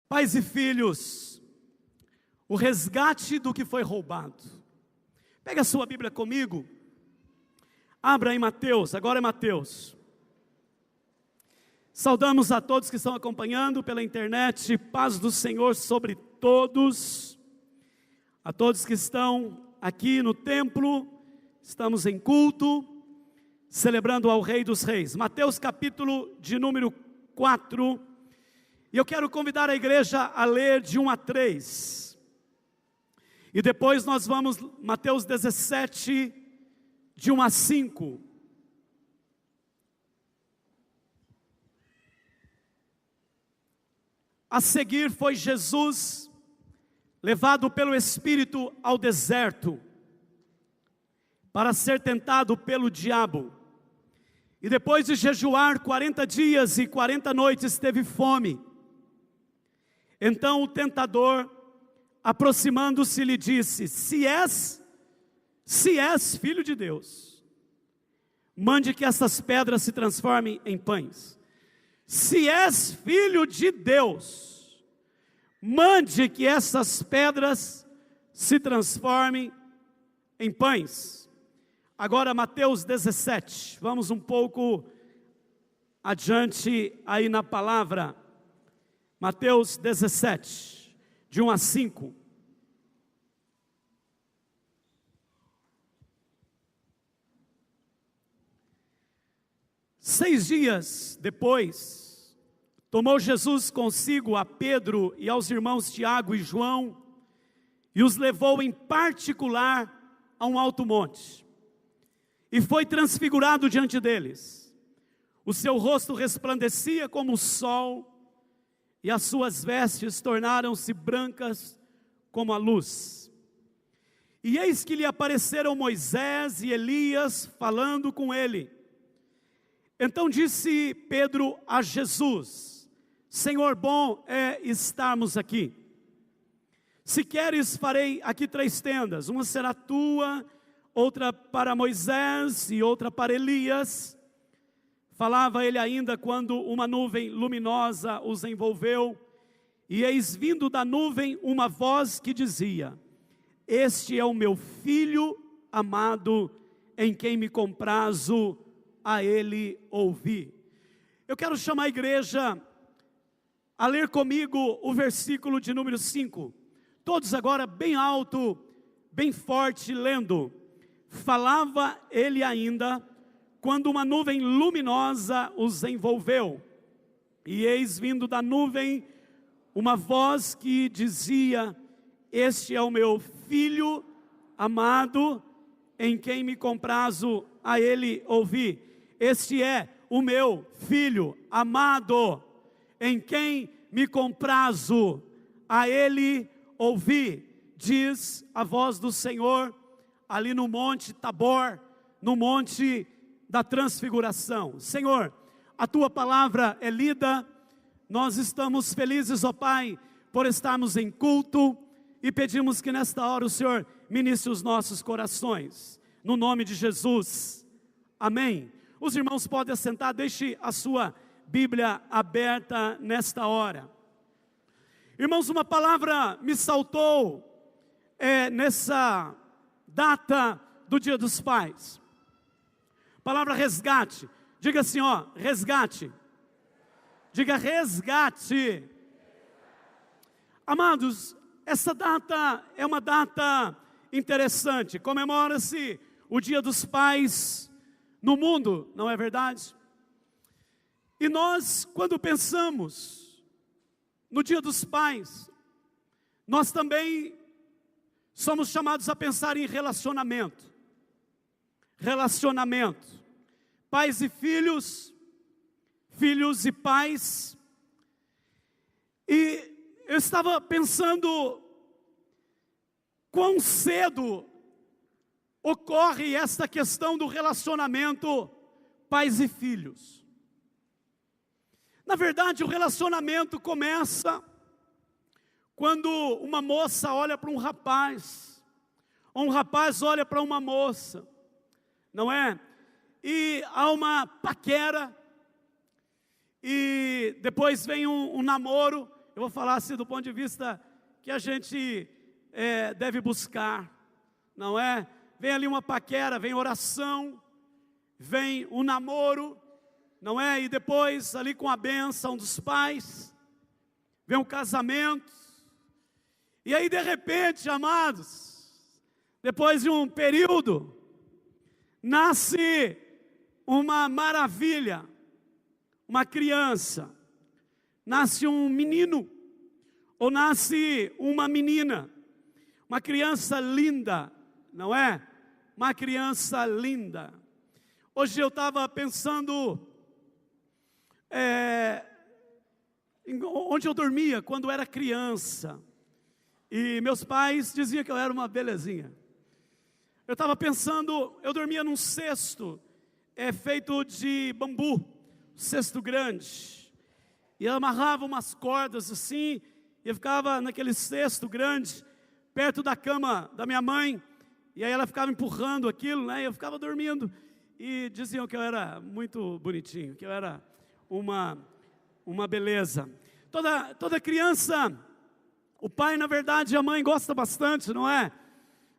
Pais e filhos, o resgate do que foi roubado. Pega a sua Bíblia comigo, abra em Mateus, agora é Mateus. Saudamos a todos que estão acompanhando pela internet, paz do Senhor sobre todos. A todos que estão aqui no templo, estamos em culto, celebrando ao Rei dos Reis. Mateus capítulo de número 4. E eu quero convidar a igreja a ler de 1 a 3. E depois nós vamos, Mateus 17, de 1 a 5. A seguir foi Jesus levado pelo Espírito ao deserto, para ser tentado pelo diabo. E depois de jejuar 40 dias e 40 noites, teve fome. Então o tentador, aproximando-se, lhe disse: se és filho de Deus, mande que essas pedras se transformem em pães. Se és filho de Deus, mande que essas pedras se transformem em pães. Agora Mateus 17, vamos um pouco adiante aí na palavra. Mateus 17, de 1 a 5. Seis dias depois, tomou Jesus consigo a Pedro e aos irmãos Tiago e João, e os levou em particular a um alto monte, e foi transfigurado diante deles. O seu rosto resplandecia como o sol, e as suas vestes tornaram-se brancas como a luz. E eis que lhe apareceram Moisés e Elias falando com ele. Então disse Pedro a Jesus: Senhor, bom é estarmos aqui. Se queres, farei aqui 3 tendas, uma será tua, outra para Moisés e outra para Elias. Falava ele ainda quando uma nuvem luminosa os envolveu, e eis vindo da nuvem uma voz que dizia: este é o meu filho amado, em quem me comprazo, a ele ouvi. Eu quero chamar a igreja a ler comigo o versículo de número 5. Todos agora bem alto, bem forte, lendo. Falava ele ainda quando uma nuvem luminosa os envolveu, e eis vindo da nuvem uma voz que dizia: este é o meu filho amado, em quem me comprazo, a ele ouvi. Este é o meu filho amado, em quem me comprazo, a ele ouvi, diz a voz do Senhor, ali no monte Tabor, no monte da transfiguração. Senhor, a tua palavra é lida, nós estamos felizes, ó Pai, por estarmos em culto, e pedimos que nesta hora o Senhor ministre os nossos corações, no nome de Jesus, amém. Os irmãos podem assentar, deixe a sua Bíblia aberta nesta hora. Irmãos, uma palavra me saltou nessa data do Dia dos Pais. Palavra resgate. Diga assim, ó, resgate. Diga resgate. Amados, essa data é uma data interessante. Comemora-se o Dia dos Pais no mundo, não é verdade? E nós, quando pensamos no Dia dos Pais, nós também somos chamados a pensar em relacionamento. Relacionamento. Pais e filhos, filhos e pais. E eu estava pensando quão cedo ocorre esta questão do relacionamento pais e filhos. Na verdade, o relacionamento começa quando uma moça olha para um rapaz, ou um rapaz olha para uma moça, não é? E há uma paquera, e depois vem um namoro. eu vou falar assim do ponto de vista que a gente deve buscar, não é? Vem ali uma paquera, vem oração, vem um namoro, não é? E depois ali com a bênção dos pais, vem um casamento. E aí de repente, amados, depois de um período, nasce uma maravilha, uma criança, nasce um menino, ou nasce uma menina, uma criança linda, não é? Uma criança linda. Hoje eu estava pensando, onde eu dormia quando era criança, e meus pais diziam que eu era uma belezinha. Eu estava pensando, eu dormia num cesto, feito de bambu, cesto grande, e eu amarrava umas cordas assim, e eu ficava naquele cesto grande, perto da cama da minha mãe, e aí ela ficava empurrando aquilo, né, e eu ficava dormindo, e diziam que eu era muito bonitinho, que eu era uma beleza. Toda criança, o pai na verdade, a mãe gosta bastante, não é?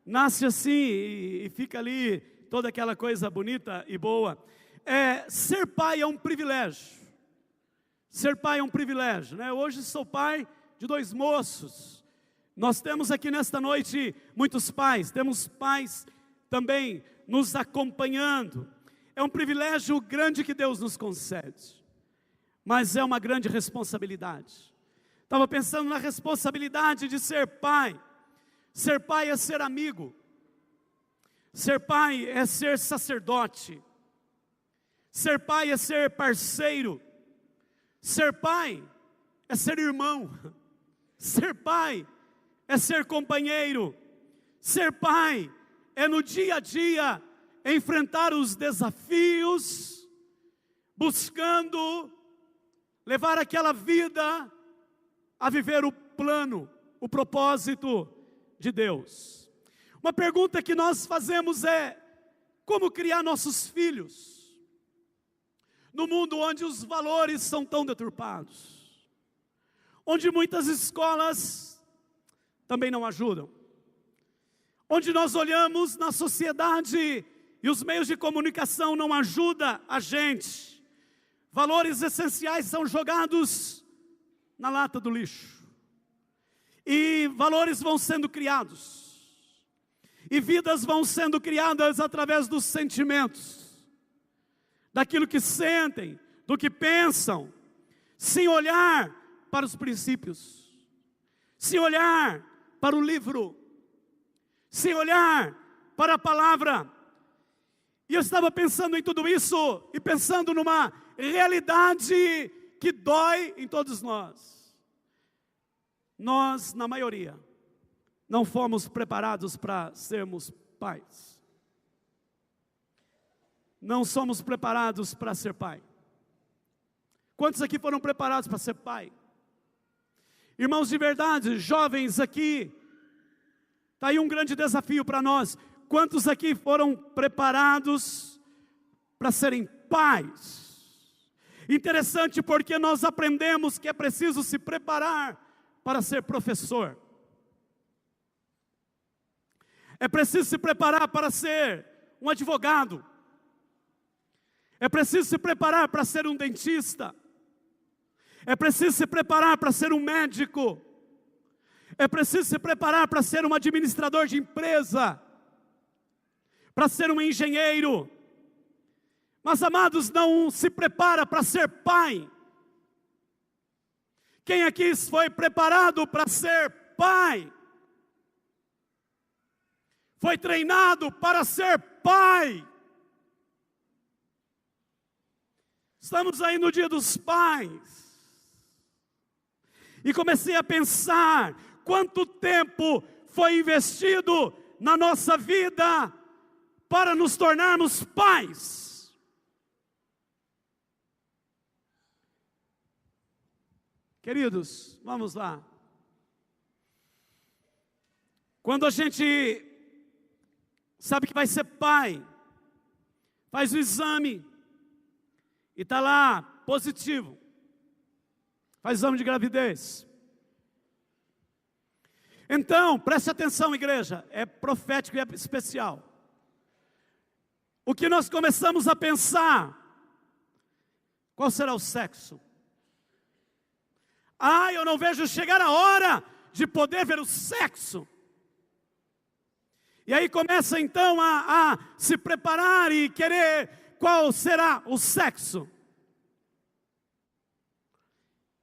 Nasce assim e fica ali toda aquela coisa bonita e boa. Ser pai é um privilégio. Ser pai é um privilégio, né? Hoje sou pai de 2 moços. Nós temos aqui nesta noite muitos pais. Temos pais também nos acompanhando. É um privilégio grande que Deus nos concede. Mas é uma grande responsabilidade. Estava pensando na responsabilidade de ser pai. Ser pai é ser amigo. Ser pai é ser sacerdote. Ser pai é ser parceiro. Ser pai é ser irmão. Ser pai é ser companheiro. Ser pai é no dia a dia enfrentar os desafios, buscando levar aquela vida a viver o plano, o propósito de Deus. Uma pergunta que nós fazemos é: como criar nossos filhos no mundo onde os valores são tão deturpados, onde muitas escolas também não ajudam, onde nós olhamos na sociedade e os meios de comunicação não ajudam a gente, valores essenciais são jogados na lata do lixo, e valores vão sendo criados, e vidas vão sendo criadas através dos sentimentos, daquilo que sentem, do que pensam, sem olhar para os princípios, sem olhar para o livro, sem olhar para a palavra. E eu estava pensando em tudo isso, e pensando numa realidade que dói em todos nós. Nós, na maioria, não fomos preparados para sermos pais. Não somos preparados para ser pai. Quantos aqui foram preparados para ser pai? Irmãos de verdade, jovens aqui, está aí um grande desafio para nós. Quantos aqui foram preparados para serem pais? Interessante, porque nós aprendemos que é preciso se preparar para ser professor. É preciso se preparar para ser um advogado. É preciso se preparar para ser um dentista. É preciso se preparar para ser um médico. É preciso se preparar para ser um administrador de empresa, para ser um engenheiro. Mas, amados, não se prepara para ser pai. Quem aqui foi preparado para ser pai? Foi treinado para ser pai. Estamos aí no Dia dos Pais. E comecei a pensar quanto tempo foi investido na nossa vida para nos tornarmos pais. Queridos, vamos lá. Quando a gente sabe que vai ser pai, faz o exame e está lá positivo, faz exame de gravidez, Então, preste atenção, igreja, é profético e é especial. O que nós começamos a pensar, qual será o sexo? Eu não vejo chegar a hora de poder ver o sexo. E aí começa então a se preparar e querer qual será o sexo.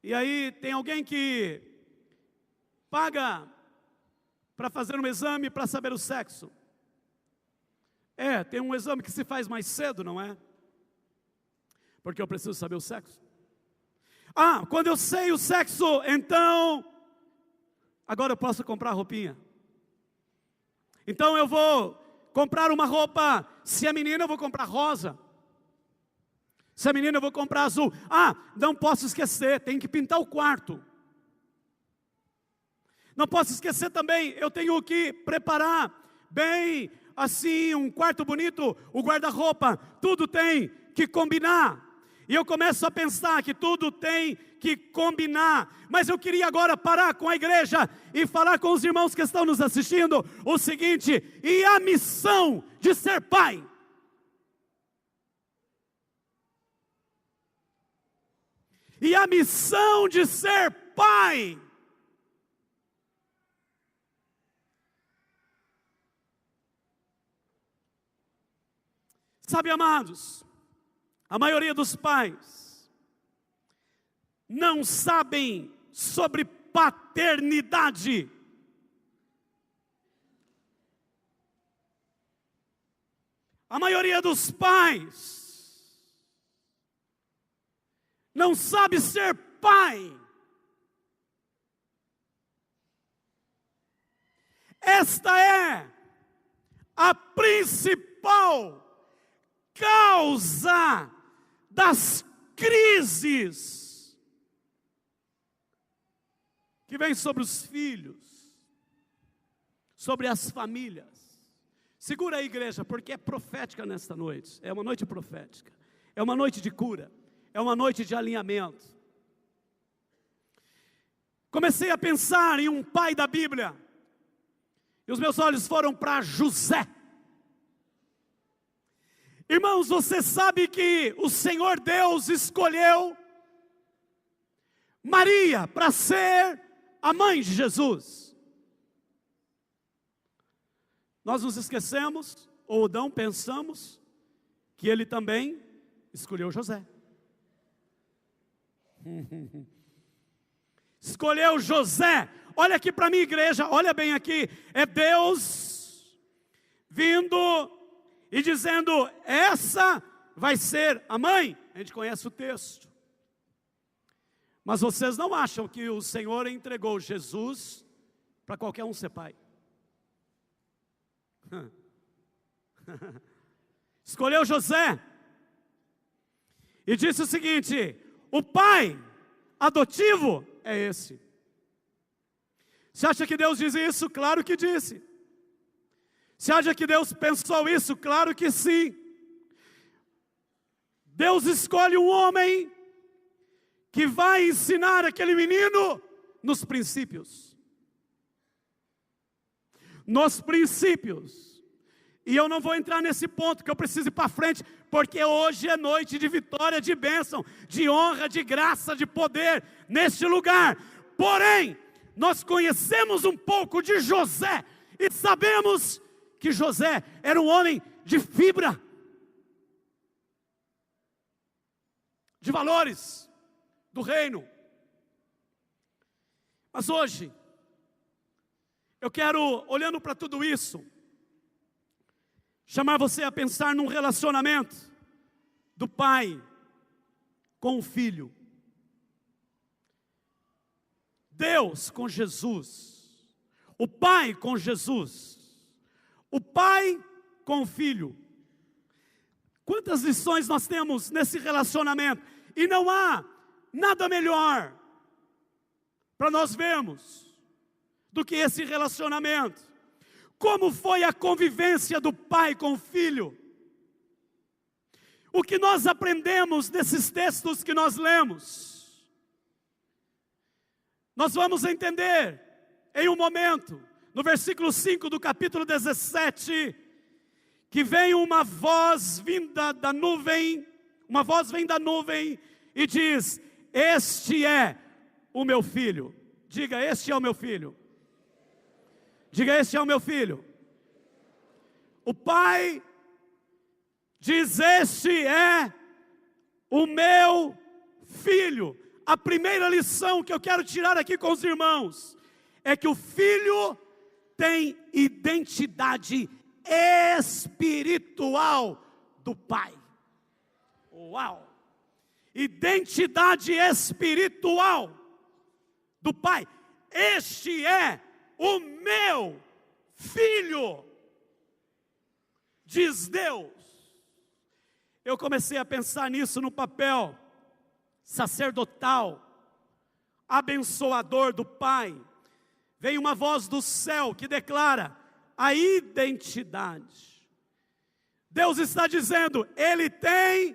E aí tem alguém que paga para fazer um exame para saber o sexo. Tem um exame que se faz mais cedo, não é? Porque eu preciso saber o sexo. Quando eu sei o sexo, então, agora eu posso comprar roupinha. Então eu vou comprar uma roupa, se é menina eu vou comprar rosa. Se é menina eu vou comprar azul. Não posso esquecer, tem que pintar o quarto. Não posso esquecer também, eu tenho que preparar bem assim, um quarto bonito, o guarda-roupa, tudo tem que combinar. E eu começo a pensar que tudo tem que combinar. Mas eu queria agora parar com a igreja e falar com os irmãos que estão nos assistindo o seguinte: e a missão de ser pai? E a missão de ser pai? Sabe, amados, a maioria dos pais não sabem sobre paternidade. A maioria dos pais não sabe ser pai. Esta é a principal causa das crises que vem sobre os filhos, sobre as famílias. Segura aí, igreja, porque é profética nesta noite. É uma noite profética, é uma noite de cura, é uma noite de alinhamento. Comecei a pensar em um pai da Bíblia, e os meus olhos foram para José. Irmãos, você sabe que o Senhor Deus escolheu Maria para ser a mãe de Jesus. Nós nos esquecemos, ou não pensamos, que Ele também escolheu José. Escolheu José. Olha aqui para mim, igreja, olha bem aqui. É Deus vindo e dizendo: essa vai ser a mãe. A gente conhece o texto. Mas vocês não acham que o Senhor entregou Jesus para qualquer um ser pai? Escolheu José e disse o seguinte: o pai adotivo é esse. Você acha que Deus diz isso? Claro que disse. Você acha que Deus pensou isso? Claro que sim. Deus escolhe um homem que vai ensinar aquele menino nos princípios. Nos princípios. E eu não vou entrar nesse ponto, que eu preciso ir para frente, porque hoje é noite de vitória, de bênção, de honra, de graça, de poder, neste lugar. Porém, nós conhecemos um pouco de José, e sabemos que José era um homem de fibra, de valores do reino. Mas hoje, eu quero, olhando para tudo isso, chamar você a pensar num relacionamento do pai com o filho. Deus com Jesus, o pai com Jesus, o pai com o filho. Quantas lições nós temos nesse relacionamento, e não há nada melhor para nós vermos do que esse relacionamento. Como foi a convivência do pai com o filho? O que nós aprendemos nesses textos que nós lemos? Nós vamos entender em um momento, no versículo 5 do capítulo 17, que vem uma voz vinda da nuvem, uma voz vem da nuvem e diz: este é o meu filho. Diga: este é o meu filho. Diga: este é o meu filho. O pai diz: este é o meu filho. A primeira lição que eu quero tirar aqui com os irmãos é que o filho tem identidade espiritual do pai. Uau! Identidade espiritual do pai. Este é o meu filho, diz Deus. Eu comecei a pensar nisso no papel sacerdotal, abençoador do pai. Vem uma voz do céu que declara a identidade. Deus está dizendo: ele tem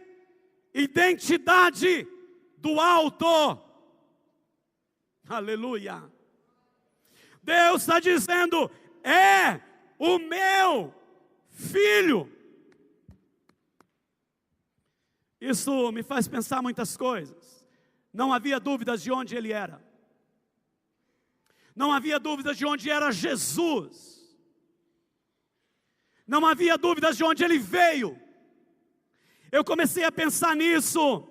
identidade do alto. Aleluia. Deus está dizendo: é o meu filho. Isso me faz pensar muitas coisas. Não havia dúvidas de onde ele era. Não havia dúvidas de onde era Jesus. Não havia dúvidas de onde ele veio. Eu comecei a pensar nisso.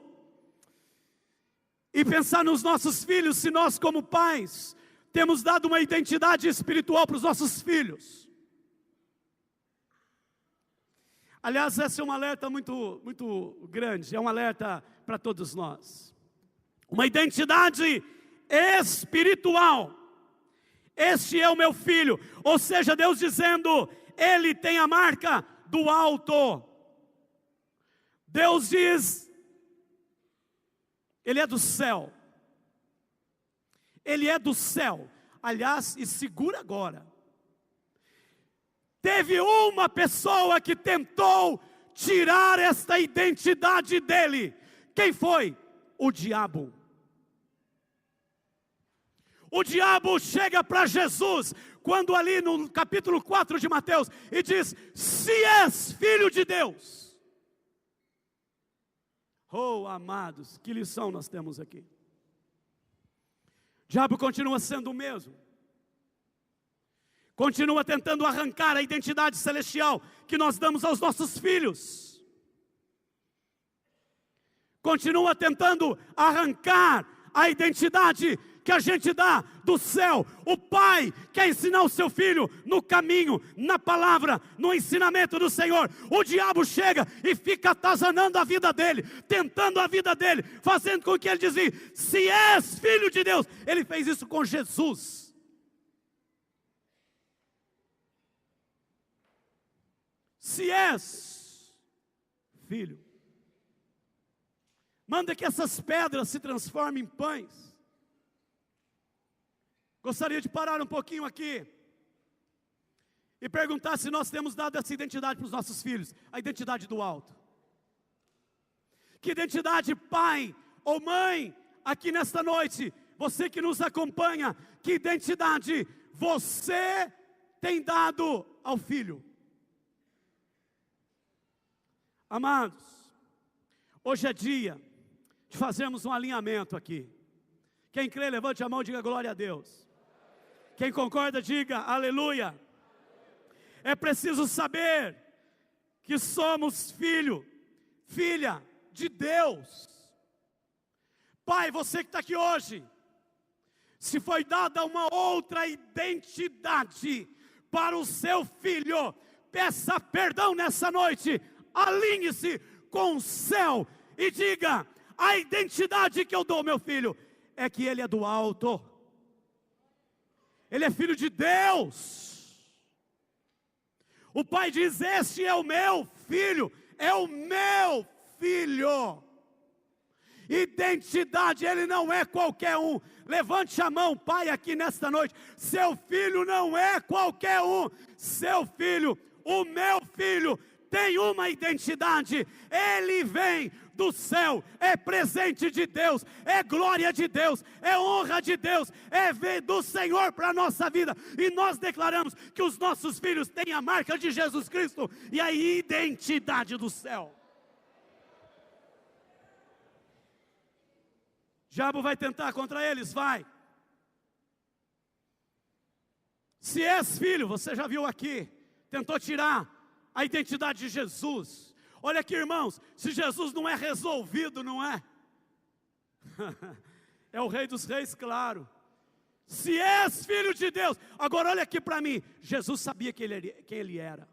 E pensar nos nossos filhos, se nós como pais temos dado uma identidade espiritual para os nossos filhos. Aliás, esse é um alerta muito grande, é um alerta para todos nós. Uma identidade espiritual. Este é o meu filho, ou seja, Deus dizendo, ele tem a marca do alto. Deus diz, ele é do céu. Ele é do céu. Aliás, e segura agora. Teve uma pessoa que tentou tirar esta identidade dele. Quem foi? O diabo. O diabo chega para Jesus, quando ali no capítulo 4 de Mateus, e diz, se és filho de Deus. Oh, amados, que lição nós temos aqui. O diabo continua sendo o mesmo. Continua tentando arrancar a identidade celestial que nós damos aos nossos filhos. Continua tentando arrancar a identidade que a gente dá do céu. O pai quer ensinar o seu filho no caminho, na palavra, no ensinamento do Senhor. O diabo chega e fica atazanando a vida dele, tentando a vida dele, fazendo com que ele dizia, se és filho de Deus. Ele fez isso com Jesus. Se és filho, manda que essas pedras se transformem em pães. Gostaria de parar um pouquinho aqui e perguntar se nós temos dado essa identidade para os nossos filhos, a identidade do alto. Que identidade, pai ou mãe, aqui nesta noite, você que nos acompanha, que identidade você tem dado ao filho? Amados, hoje é dia de fazermos um alinhamento aqui. Quem crê, levante a mão e diga glória a Deus. Quem concorda, diga aleluia. É preciso saber que somos filho, filha de Deus. Pai, você que está aqui hoje, se foi dada uma outra identidade para o seu filho, peça perdão nessa noite. Alinhe-se com o céu e diga, a identidade que eu dou ao meu filho é que ele é do alto. Ele é filho de Deus. O pai diz, este é o meu filho, é o meu filho. Identidade, ele não é qualquer um. Levante a mão, pai, aqui nesta noite. Seu filho não é qualquer um. Seu filho, o meu filho, tem uma identidade, ele vem do céu, é presente de Deus, é glória de Deus, é honra de Deus, é ver do Senhor para a nossa vida, e nós declaramos que os nossos filhos têm a marca de Jesus Cristo, e a identidade do céu. O diabo vai tentar contra eles, vai. Se és filho, você já viu aqui, tentou tirar a identidade de Jesus. Olha aqui, irmãos, se Jesus não é resolvido, não é? É o Rei dos Reis, claro. Se és filho de Deus, agora olha aqui para mim, Jesus sabia quem ele era.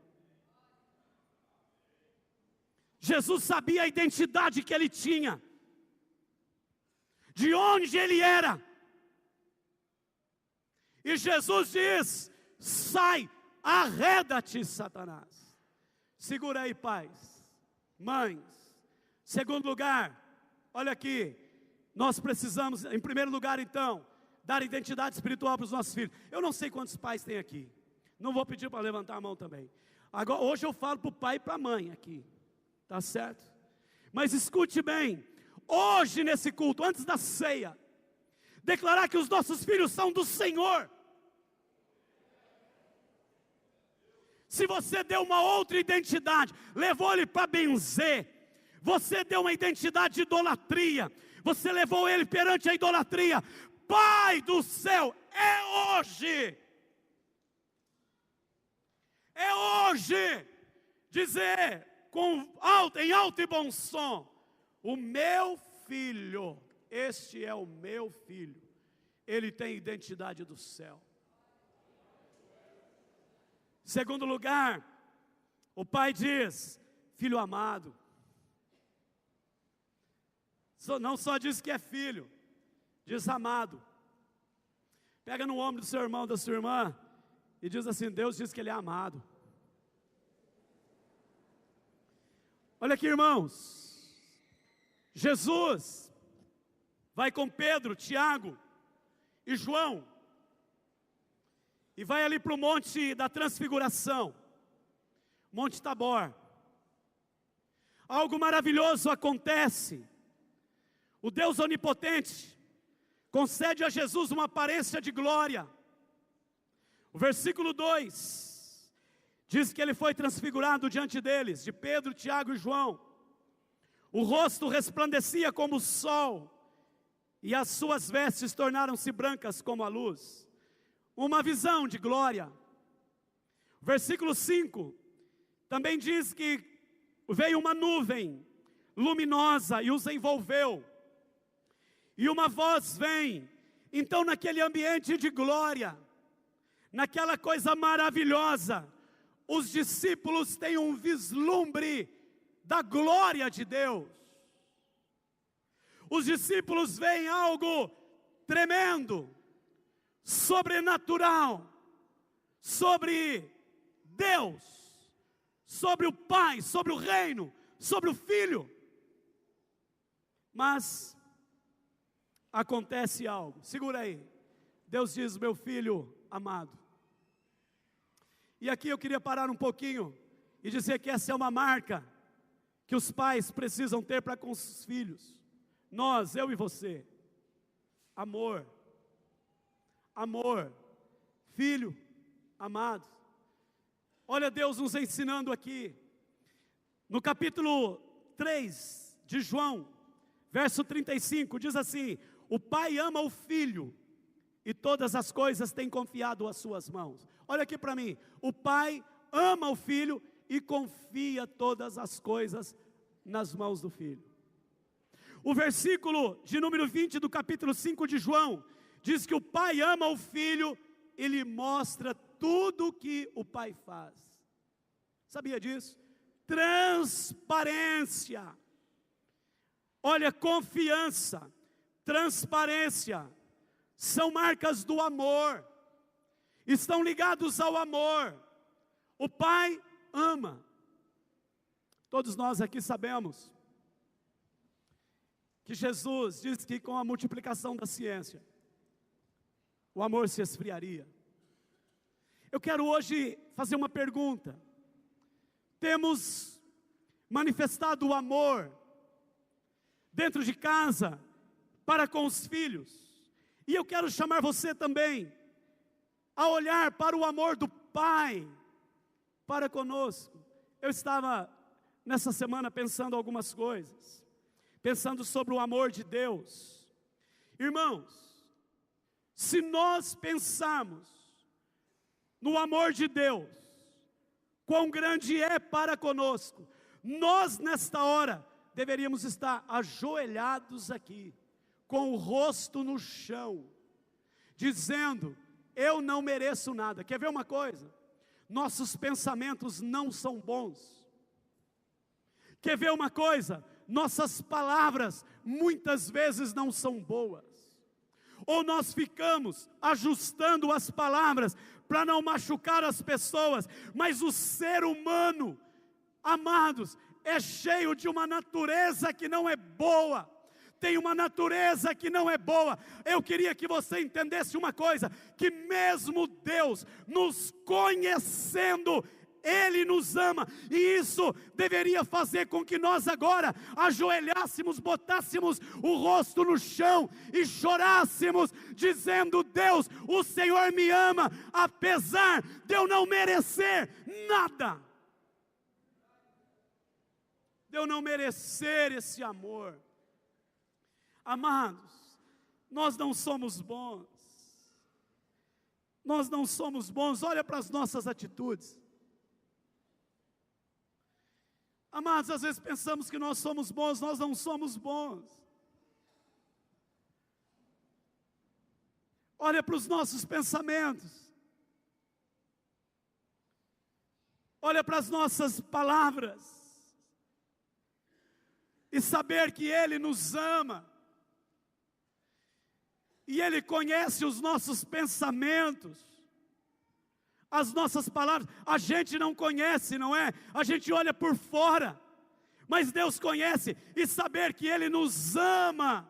Jesus sabia a identidade que ele tinha, de onde ele era. E Jesus diz: sai, arreda-te, Satanás. Segura aí, pais, mães. Segundo lugar, olha aqui, nós precisamos, em primeiro lugar então, dar identidade espiritual para os nossos filhos. Eu não sei quantos pais tem aqui, não vou pedir para levantar a mão também. Agora, hoje eu falo para o pai e para a mãe aqui, tá certo? Mas escute bem, hoje nesse culto, antes da ceia, declarar que os nossos filhos são do Senhor. Se você deu uma outra identidade, levou ele para benzer, você deu uma identidade de idolatria, você levou ele perante a idolatria, Pai do céu, é hoje dizer em alto e bom som: o meu filho, este é o meu filho, ele tem identidade do céu. Segundo lugar, o pai diz: filho amado. Não só diz que é filho, diz amado. Pega no ombro do seu irmão, da sua irmã, e diz assim: Deus diz que ele é amado. Olha aqui, irmãos, Jesus vai com Pedro, Tiago e João, e vai ali para o monte da transfiguração, Monte Tabor. Algo maravilhoso acontece. O Deus onipotente concede a Jesus uma aparência de glória. O versículo 2 diz que ele foi transfigurado diante deles, de Pedro, Tiago e João. O rosto resplandecia como o sol, e as suas vestes tornaram-se brancas como a luz. Uma visão de glória. Versículo 5 também diz que veio uma nuvem luminosa e os envolveu, e uma voz vem. Então, naquele ambiente de glória, naquela coisa maravilhosa, os discípulos têm um vislumbre da glória de Deus. Os discípulos veem algo tremendo, sobrenatural, sobre Deus, sobre o Pai, sobre o reino, sobre o Filho. Mas acontece algo, segura aí. Deus diz: meu filho amado. E aqui eu queria parar um pouquinho e dizer que essa é uma marca que os pais precisam ter para com os filhos. Nós, eu e você. Amor. Amor. Filho amado. Olha Deus nos ensinando aqui. No capítulo 3 de João, verso 35, diz assim: o pai ama o filho, e todas as coisas tem confiado às suas mãos. Olha aqui para mim, o pai ama o filho e confia todas as coisas nas mãos do filho. O versículo de número 20 do capítulo 5 de João, diz que o pai ama o filho e lhe mostra tudo o que o pai faz. Sabia disso? Transparência. Olha, confiança, transparência, são marcas do amor, estão ligados ao amor. O pai ama. Todos nós aqui sabemos que Jesus disse que com a multiplicação da ciência, o amor se esfriaria. Eu quero hoje fazer uma pergunta. temos manifestado o amor dentro de casa para com os filhos. E eu quero chamar você também a olhar para o amor do Pai para conosco. Eu estava nessa semana pensando algumas coisas, pensando sobre o amor de Deus. Irmãos, se nós pensarmos no amor de Deus, quão grande é para conosco, nós nesta hora deveríamos estar ajoelhados aqui, com o rosto no chão, dizendo: eu não mereço nada. Quer ver uma coisa? Nossos pensamentos não são bons. Quer ver uma coisa? Nossas palavras muitas vezes não são boas. Ou nós ficamos ajustando as palavras para não machucar as pessoas, mas o ser humano, amados, é cheio de uma natureza que não é boa. Tem uma natureza que não é boa. Eu queria que você entendesse uma coisa, que mesmo Deus nos conhecendo, Ele nos ama, e isso deveria fazer com que nós agora ajoelhássemos, botássemos o rosto no chão e chorássemos, dizendo: Deus, o Senhor me ama, apesar de eu não merecer nada, de eu não merecer esse amor. Amados, nós não somos bons, nós não somos bons. Olha para as nossas atitudes. Amados, às vezes pensamos que nós somos bons, nós não somos bons. Olha para os nossos pensamentos, olha para as nossas palavras, e saber que Ele nos ama, e Ele conhece os nossos pensamentos, as nossas palavras. A gente não conhece, não é? A gente olha por fora, mas Deus conhece, e saber que Ele nos ama.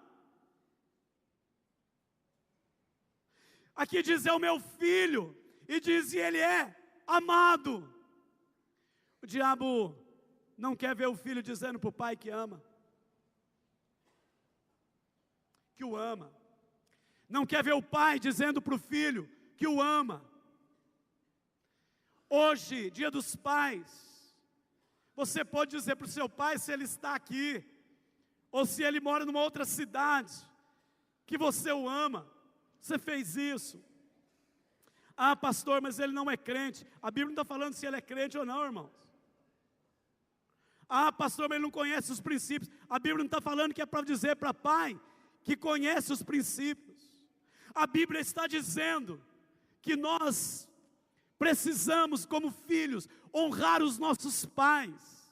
Aqui diz: é o meu filho, e diz: e ele é amado. O diabo não quer ver o filho dizendo para o pai que ama, que o ama. Não quer ver o pai dizendo para o filho que o ama. Hoje, dia dos pais, você pode dizer para o seu pai, se ele está aqui, ou se ele mora numa outra cidade, que você o ama. Você fez isso. Ah, pastor, mas ele não é crente. A Bíblia não está falando se ele é crente ou não, irmãos. Ah, pastor, mas ele não conhece os princípios. A Bíblia não está falando que é para dizer para pai que conhece os princípios. A Bíblia está dizendo que nós precisamos, como filhos, honrar os nossos pais.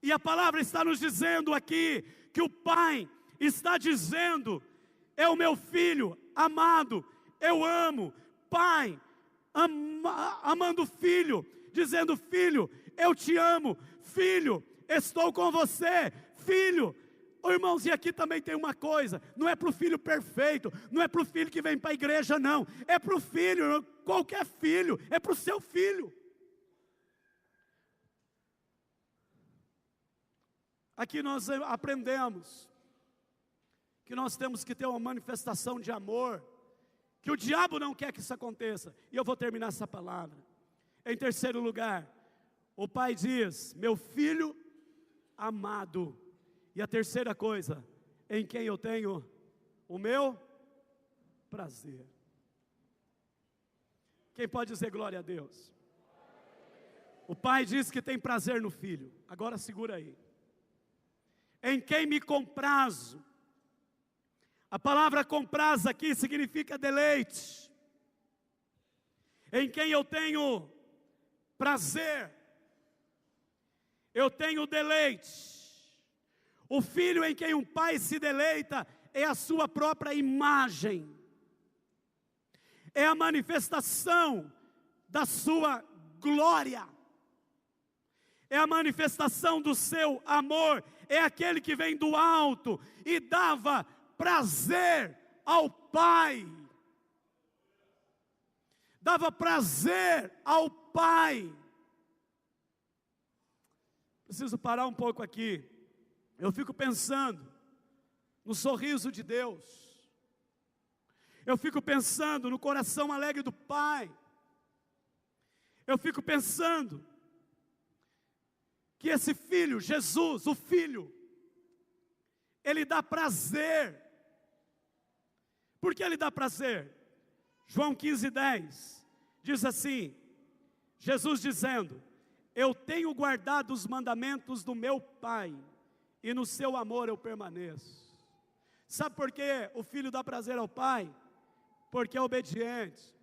E a palavra está nos dizendo aqui, que o pai está dizendo: é o meu filho amado, eu amo. Pai amando o filho, dizendo: filho, eu te amo. Filho, estou com você. Filho. Oh, irmãos, e aqui também tem uma coisa: não é para o filho perfeito, não é para o filho que vem para a igreja, não. É para o filho, qualquer filho, é para o seu filho. Aqui nós aprendemos que nós temos que ter uma manifestação de amor, que o diabo não quer que isso aconteça. E eu vou terminar essa palavra. Em terceiro lugar, o pai diz: meu filho amado. E a terceira coisa, em quem eu tenho o meu prazer. Quem pode dizer glória a Deus? O pai diz que tem prazer no filho. Agora segura aí. Em quem me comprazo. A palavra compraz aqui significa deleite. Em quem eu tenho prazer, eu tenho deleite. O filho em quem um pai se deleita é a sua própria imagem, é a manifestação da sua glória, é a manifestação do seu amor, é aquele que vem do alto e dava prazer ao pai, dava prazer ao pai. Preciso parar um pouco aqui. Eu fico pensando no sorriso de Deus. Eu fico pensando no coração alegre do Pai. Eu fico pensando que esse Filho, Jesus, o Filho, Ele dá prazer. Por que Ele dá prazer? João 15:10 diz assim, Jesus dizendo: eu tenho guardado os mandamentos do meu Pai, e no seu amor eu permaneço. Sabe por que o Filho dá prazer ao Pai? Porque é obediente.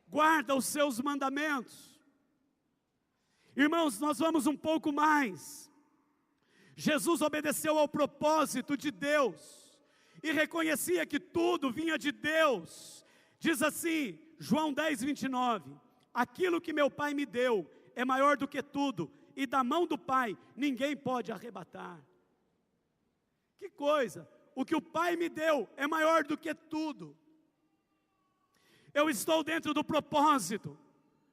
Guarda os seus mandamentos. Irmãos, nós vamos um pouco mais. Jesus obedeceu ao propósito de Deus e reconhecia que tudo vinha de Deus. Diz assim, João 10:29, aquilo que meu Pai me deu é maior do que tudo, e da mão do Pai ninguém pode arrebatar. Que coisa, o que o Pai me deu é maior do que tudo. Eu estou dentro do propósito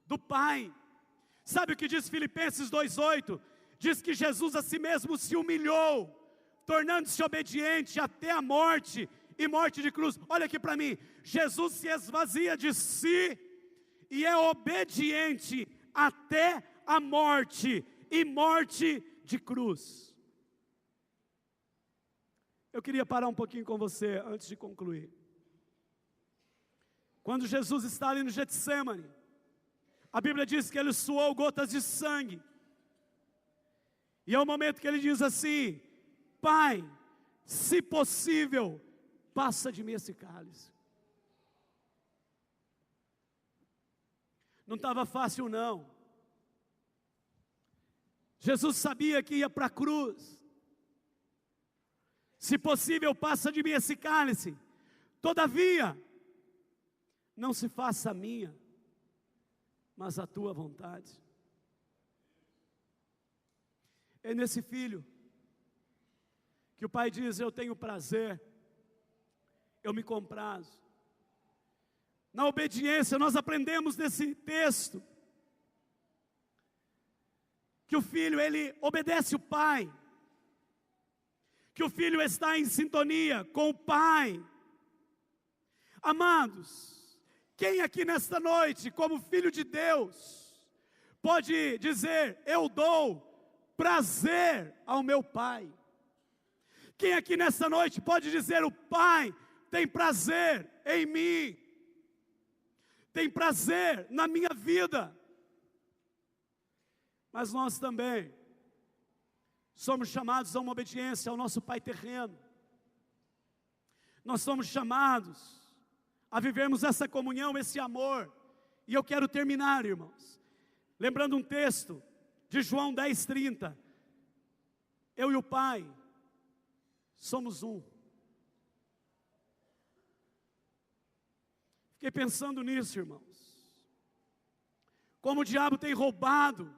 do Pai. Sabe o que diz Filipenses 2:8? Diz que Jesus a si mesmo se humilhou, tornando-se obediente até a morte, e morte de cruz. Olha aqui para mim, Jesus se esvazia de si, e é obediente até a morte, e morte de cruz. Eu queria parar um pouquinho com você, antes de concluir. Quando Jesus está ali no Getsêmani, a Bíblia diz que ele suou gotas de sangue, e é o momento que ele diz assim: Pai, se possível, passa de mim esse cálice. Não estava fácil não. Jesus sabia que ia para a cruz. Se possível, passa de mim esse cálice. Todavia, não se faça a minha, mas a tua vontade. É nesse filho que o Pai diz: eu tenho prazer, eu me comprazo. Na obediência, nós aprendemos nesse texto que o filho, ele obedece o Pai, que o filho está em sintonia com o Pai. Amados, quem aqui nesta noite, como filho de Deus, pode dizer: eu dou prazer ao meu Pai? Quem aqui nesta noite pode dizer: o Pai tem prazer em mim, tem prazer na minha vida? Mas nós também somos chamados a uma obediência ao nosso Pai terreno. Nós somos chamados a vivermos essa comunhão, esse amor. E eu quero terminar, irmãos, lembrando um texto de João 10:30. Eu e o Pai somos um. Fiquei pensando nisso, irmãos. Como o diabo tem roubado.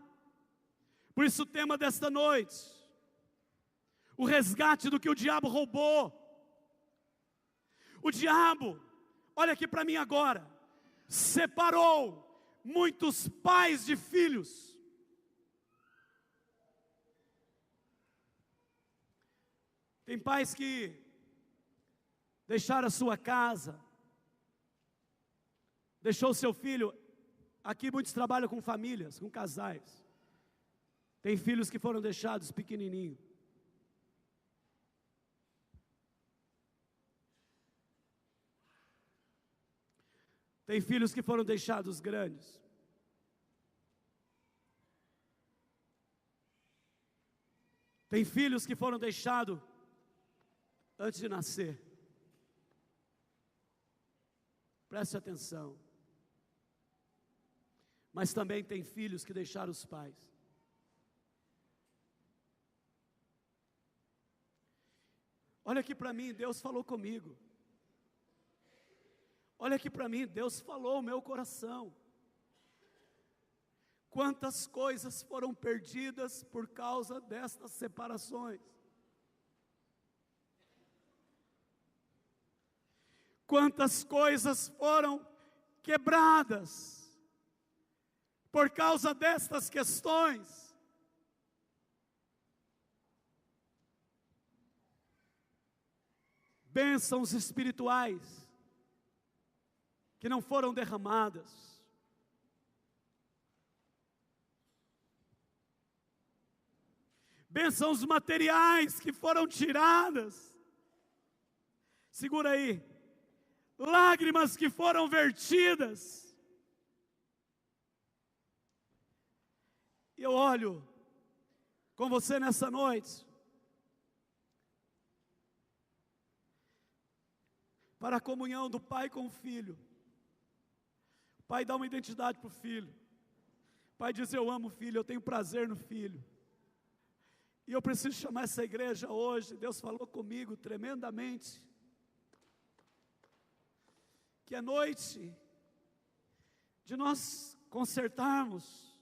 Por isso o tema desta noite, o resgate do que o diabo roubou. O diabo, olha aqui para mim agora, separou muitos pais de filhos. Tem pais que deixaram a sua casa, deixou o seu filho. Aqui muitos trabalham com famílias, com casais. Tem filhos que foram deixados pequenininhos. Tem filhos que foram deixados grandes. Tem filhos que foram deixados antes de nascer. Preste atenção. Mas também tem filhos que deixaram os pais. Olha aqui para mim, Deus falou comigo. Olha aqui para mim, Deus falou ao meu coração. Quantas coisas foram perdidas por causa destas separações. Quantas coisas foram quebradas por causa destas questões. Bênçãos espirituais que não foram derramadas. Bênçãos materiais que foram tiradas. Segura aí. Lágrimas que foram vertidas. E eu olho com você nessa noite para a comunhão do pai com o filho. O pai dá uma identidade para o filho. O pai diz: eu amo o filho, eu tenho prazer no filho. E eu preciso chamar essa igreja hoje. Deus falou comigo tremendamente, que é noite de nós consertarmos,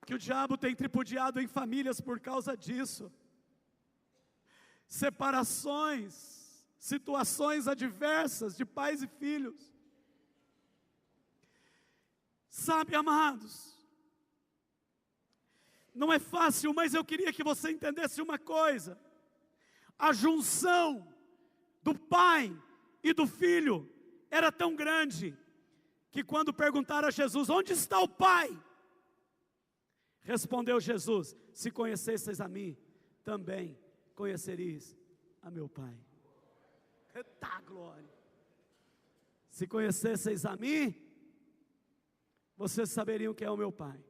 que o diabo tem tripudiado em famílias por causa disso, separações, situações adversas de pais e filhos. Sabe, amados, não é fácil, mas eu queria que você entendesse uma coisa: a junção do pai e do filho era tão grande, que quando perguntaram a Jesus: onde está o pai? Respondeu Jesus: se conhecesseis a mim, também conhecereis a meu pai. Eita glória! Se conhecesseis a mim, vocês saberiam quem é o meu pai.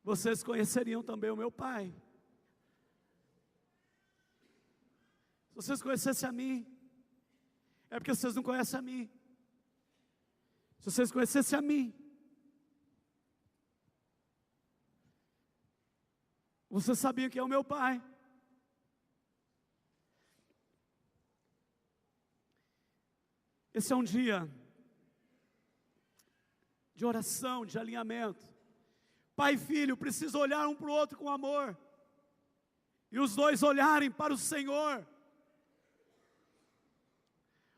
Vocês conheceriam também o meu pai. Se vocês conhecessem a mim, é porque vocês não conhecem a mim. Se vocês conhecessem a mim, vocês sabiam quem é o meu pai. Esse é um dia de oração, de alinhamento. Pai e filho precisam olhar um para o outro com amor, e os dois olharem para o Senhor.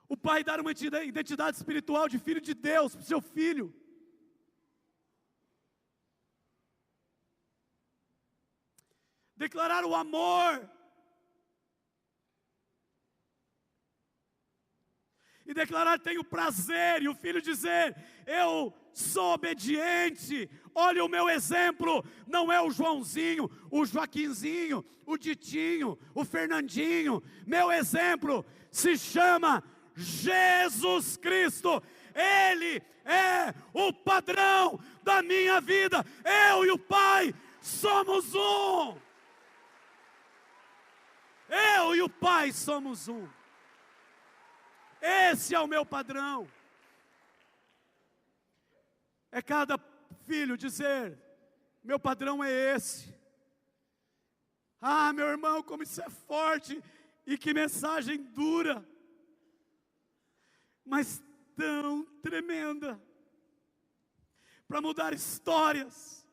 O pai dar uma identidade espiritual de filho de Deus para o seu filho. Declarar o amor. E declarar: tenho prazer. E o filho dizer: eu sou obediente. Olha o meu exemplo. Não é o Joãozinho, o Joaquinzinho, o Ditinho, o Fernandinho. Meu exemplo se chama Jesus Cristo. Ele é o padrão da minha vida. Eu e o Pai somos um. Eu e o Pai somos um. Esse é o meu padrão. É cada filho dizer: meu padrão é esse. Ah, meu irmão, como isso é forte. E que mensagem dura, mas tão tremenda, para mudar histórias.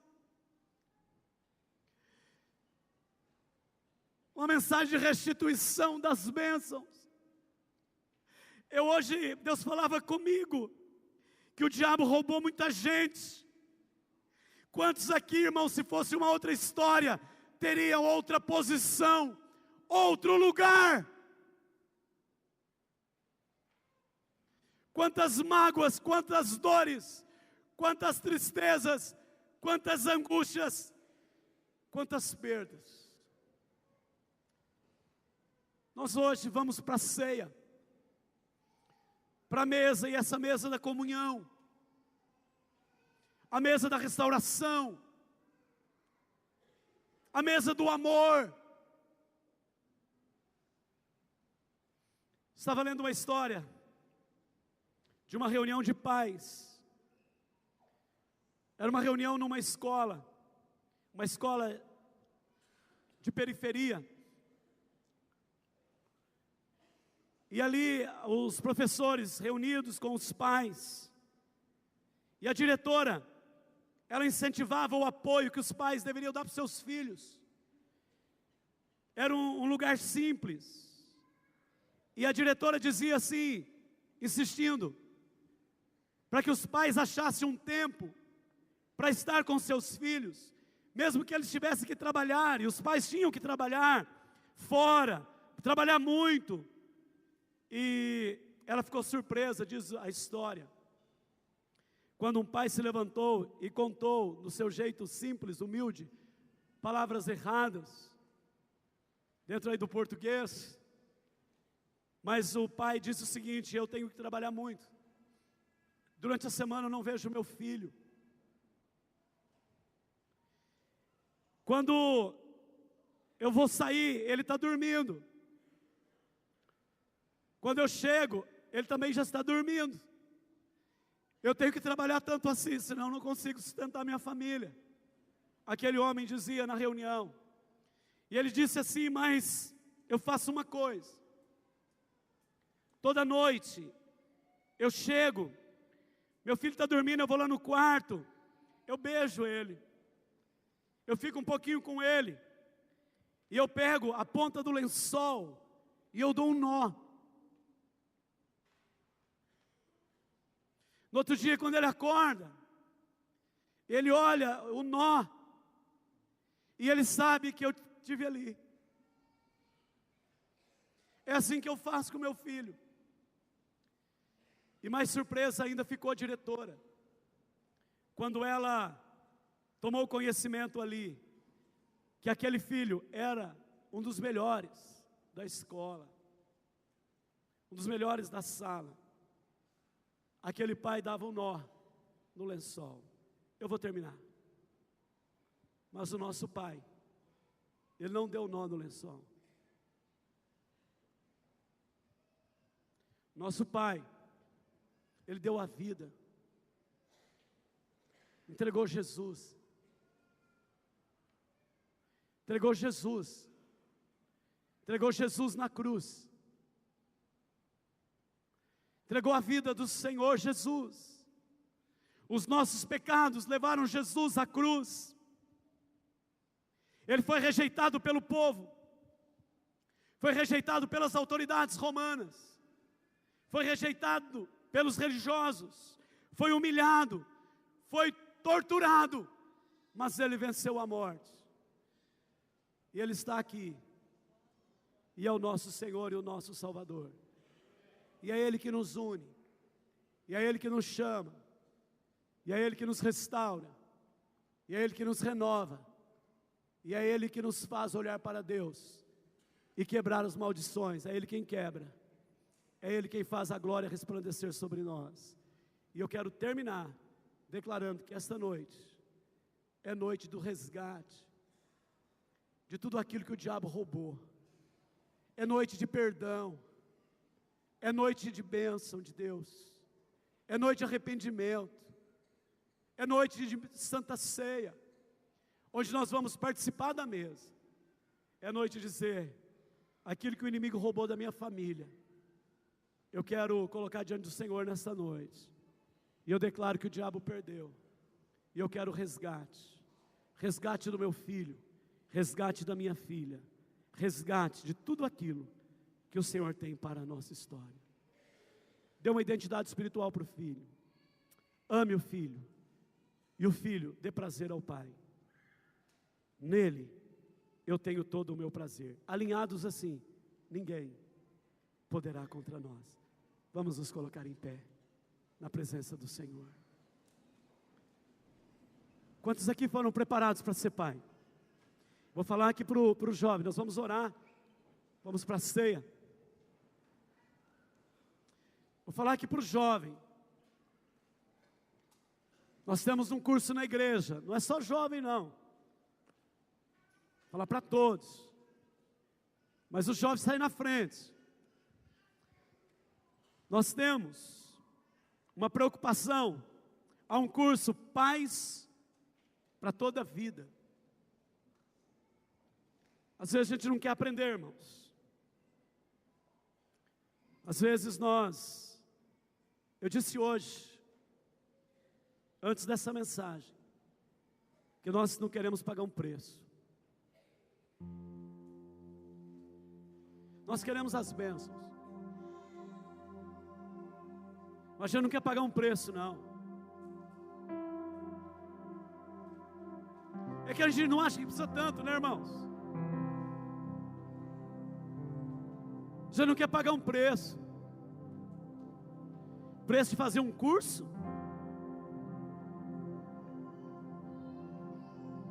Uma mensagem de restituição das bênçãos. Hoje, Deus falava comigo, que o diabo roubou muita gente. Quantos aqui, irmão, se fosse uma outra história, teriam outra posição, outro lugar? Quantas mágoas, quantas dores, quantas tristezas, quantas angústias, quantas perdas. Nós hoje vamos para a ceia, para a mesa, e essa mesa da comunhão, a mesa da restauração, a mesa do amor. Estava lendo uma história de uma reunião de pais. Era uma reunião numa escola, uma escola de periferia. E ali os professores reunidos com os pais, e a diretora, ela incentivava o apoio que os pais deveriam dar para os seus filhos. Era um lugar simples, e a diretora dizia assim, insistindo: para que os pais achassem um tempo para estar com seus filhos, mesmo que eles tivessem que trabalhar, e os pais tinham que trabalhar fora, trabalhar muito. E ela ficou surpresa, diz a história, quando um pai se levantou e contou, do seu jeito simples, humilde, palavras erradas, dentro aí do português, mas o pai disse o seguinte: eu tenho que trabalhar muito, durante a semana eu não vejo meu filho. Quando eu vou sair, ele está dormindo. Quando eu chego, ele também já está dormindo. Eu tenho que trabalhar tanto assim, senão eu não consigo sustentar minha família. Aquele homem dizia na reunião. E ele disse assim: mas eu faço uma coisa. Toda noite, eu chego, meu filho está dormindo, eu vou lá no quarto, eu beijo ele. Eu fico um pouquinho com ele, e eu pego a ponta do lençol, e eu dou um nó. No outro dia, quando ele acorda, ele olha o nó, e ele sabe que eu estive ali. É assim que eu faço com meu filho. E mais surpresa ainda ficou a diretora, quando ela tomou conhecimento ali, que aquele filho era um dos melhores da escola, um dos melhores da sala. Aquele pai dava um nó no lençol. Eu vou terminar. Mas o nosso pai, ele não deu nó no lençol. Nosso pai, ele deu a vida, entregou Jesus. Entregou Jesus. Entregou Jesus na cruz. Entregou a vida do Senhor Jesus. Os nossos pecados levaram Jesus à cruz. Ele foi rejeitado pelo povo. Foi rejeitado pelas autoridades romanas. Foi rejeitado pelos religiosos. Foi humilhado. Foi torturado. Mas ele venceu a morte. E Ele está aqui, e é o nosso Senhor e o nosso Salvador, e é Ele que nos une, e é Ele que nos chama, e é Ele que nos restaura, e é Ele que nos renova, e é Ele que nos faz olhar para Deus, e quebrar as maldições. É Ele quem quebra, é Ele quem faz a glória resplandecer sobre nós. E eu quero terminar declarando que esta noite é noite do resgate de tudo aquilo que o diabo roubou. É noite de perdão. É noite de bênção de Deus. É noite de arrependimento. É noite de Santa Ceia, onde nós vamos participar da mesa. É noite de dizer: aquilo que o inimigo roubou da minha família, eu quero colocar diante do Senhor nessa noite. E eu declaro que o diabo perdeu. E eu quero resgate. Resgate do meu filho. Resgate da minha filha, resgate de tudo aquilo que o Senhor tem para a nossa história. Dê uma identidade espiritual para o filho, ame o filho, e o filho dê prazer ao pai. Nele eu tenho todo o meu prazer. Alinhados assim, ninguém poderá contra nós. Vamos nos colocar em pé, na presença do Senhor. Quantos aqui foram preparados para ser pai? Vou falar aqui para o jovem, nós vamos orar, vamos para a ceia. Vou falar aqui para o jovem. Nós temos um curso na igreja, não é só jovem não. Vou falar para todos. Mas os jovens saem na frente. Nós temos uma preocupação, há um curso Paz para toda a vida. Às vezes a gente não quer aprender, irmãos. Às vezes eu disse hoje, antes dessa mensagem, que nós não queremos pagar um preço. Nós queremos as bênçãos. Mas você não quer pagar um preço, não. É que a gente não acha que precisa tanto, né, irmãos? Você não quer pagar um preço. Preço de fazer um curso?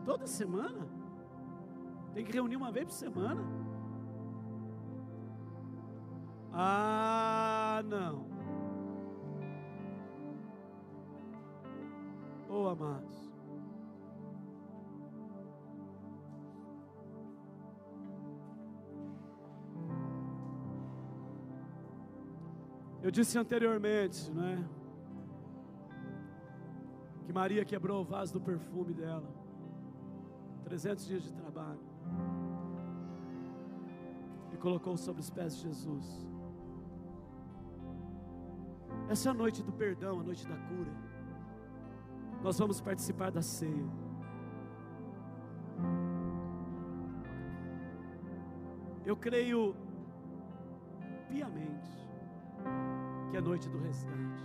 Toda semana? Tem que reunir uma vez por semana? Ah, não. Oh, amados. Eu disse anteriormente, não é? Que Maria quebrou o vaso do perfume dela. 300 dias de trabalho. E colocou sobre os pés de Jesus. Essa é a noite do perdão, a noite da cura. Nós vamos participar da ceia. Eu creio piamente que é a noite do resgate.